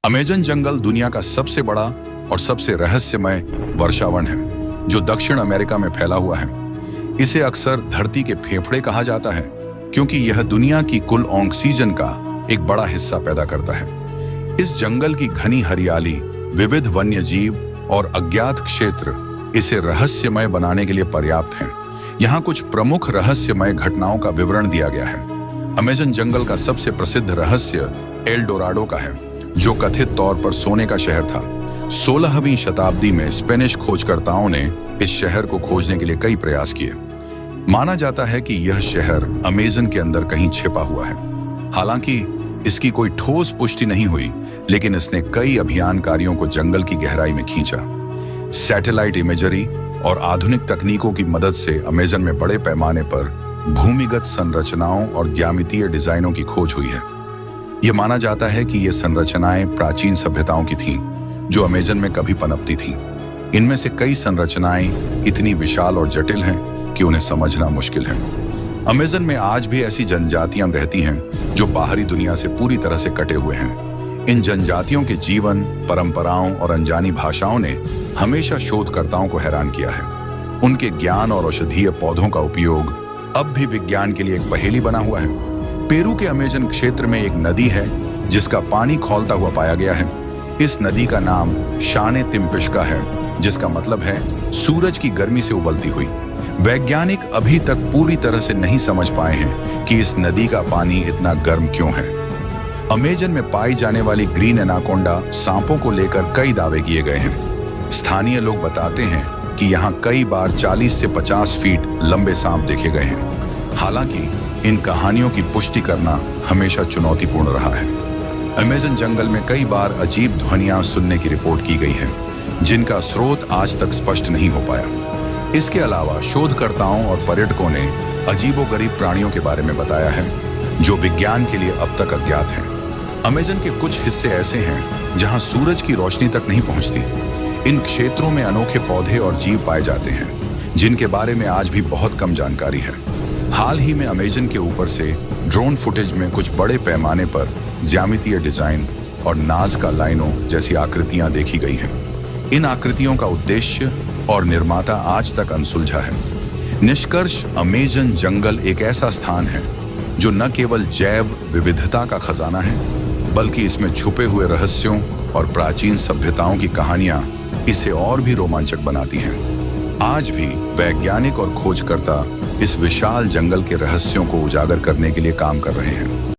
Amazon जंगल दुनिया का सबसे बड़ा और सबसे रहस्यमय वर्षावन है जो दक्षिण अमेरिका में फैला हुआ है। इसे अक्सर धरती के फेफड़े कहा जाता है क्योंकि यह दुनिया की कुल ऑक्सीजन का एक बड़ा हिस्सा पैदा करता है। इस जंगल की घनी हरियाली, विविध वन्य जीव और अज्ञात क्षेत्र इसे रहस्यमय बनाने के लिए पर्याप्त हैं। यहाँ कुछ प्रमुख रहस्यमय घटनाओं का विवरण दिया गया है। अमेज़न जंगल का सबसे प्रसिद्ध रहस्य एल डोराडो का है, जो कथित तौर पर सोने का शहर था। 16वीं शताब्दी में स्पेनिश खोजकर्ताओं ने इस शहर को खोजने के लिए कई प्रयास किए। माना जाता है कि यह शहर अमेज़न के अंदर कहीं छिपा हुआ है। हालांकि इसकी कोई ठोस पुष्टि नहीं हुई, लेकिन इसने कई अभियानकारियों को जंगल की गहराई में खींचा। सैटेलाइट इमेजरी और आधुनिक तकनीकों की मदद से अमेज़न में बड़े पैमाने पर भूमिगत संरचनाओं और ज्यामितीय डिजाइनों की खोज हुई है। यह माना जाता है कि ये संरचनाएं प्राचीन सभ्यताओं की थीं, जो अमेज़न में कभी पनपती थीं। इनमें से कई संरचनाएं इतनी विशाल और जटिल हैं कि उन्हें समझना मुश्किल है। अमेज़न में आज भी ऐसी जनजातियां रहती हैं जो बाहरी दुनिया से पूरी तरह से कटे हुए हैं। इन जनजातियों के जीवन, परंपराओं और अनजानी भाषाओं ने हमेशा शोधकर्ताओं को हैरान किया है। उनके ज्ञान और औषधीय पौधों का उपयोग अब भी विज्ञान के लिए एक पहेली बना हुआ है। पेरू के अमेज़न क्षेत्र में एक नदी है जिसका पानी खौलता हुआ पाया गया है। इस नदी का नाम शाने तिम्पिश्का है, जिसका मतलब है सूरज की गर्मी से उबलती हुई। वैज्ञानिक अभी तक पूरी तरह से नहीं समझ पाए हैं कि इस नदी का पानी इतना गर्म क्यों है। अमेज़न में पाई जाने वाली ग्रीन एनाकोंडा सांपों को लेकर कई दावे किए गए हैं। स्थानीय लोग बताते हैं कि यहाँ कई बार 40 से 50 फीट लंबे सांप देखे गए हैं। हालांकि इन कहानियों की पुष्टि करना हमेशा चुनौतीपूर्ण रहा है। अमेज़न जंगल में कई बार अजीब ध्वनियां सुनने की रिपोर्ट की गई है, जिनका स्रोत आज तक स्पष्ट नहीं हो पाया। इसके अलावा शोधकर्ताओं और पर्यटकों ने अजीबोगरीब प्राणियों के बारे में बताया है, जो विज्ञान के लिए अब तक अज्ञात हैं। अमेज़न के कुछ हिस्से ऐसे हैं जहां सूरज की रोशनी तक नहीं पहुंचती। इन क्षेत्रों में अनोखे पौधे और जीव पाए जाते हैं, जिनके बारे में आज भी बहुत कम जानकारी है। हाल ही में अमेज़न के ऊपर से ड्रोन फुटेज में कुछ बड़े पैमाने पर ज्यामितीय डिजाइन और नाज़का लाइनों जैसी आकृतियां देखी गई हैं। इन आकृतियों का उद्देश्य और निर्माता आज तक अनसुलझा है। निष्कर्ष, अमेज़न जंगल एक ऐसा स्थान है जो न केवल जैव विविधता का खजाना है, बल्कि इसमें छुपे हुए रहस्यों और प्राचीन सभ्यताओं की कहानियां इसे और भी रोमांचक बनाती हैं। आज भी वैज्ञानिक और खोजकर्ता इस विशाल जंगल के रहस्यों को उजागर करने के लिए काम कर रहे हैं।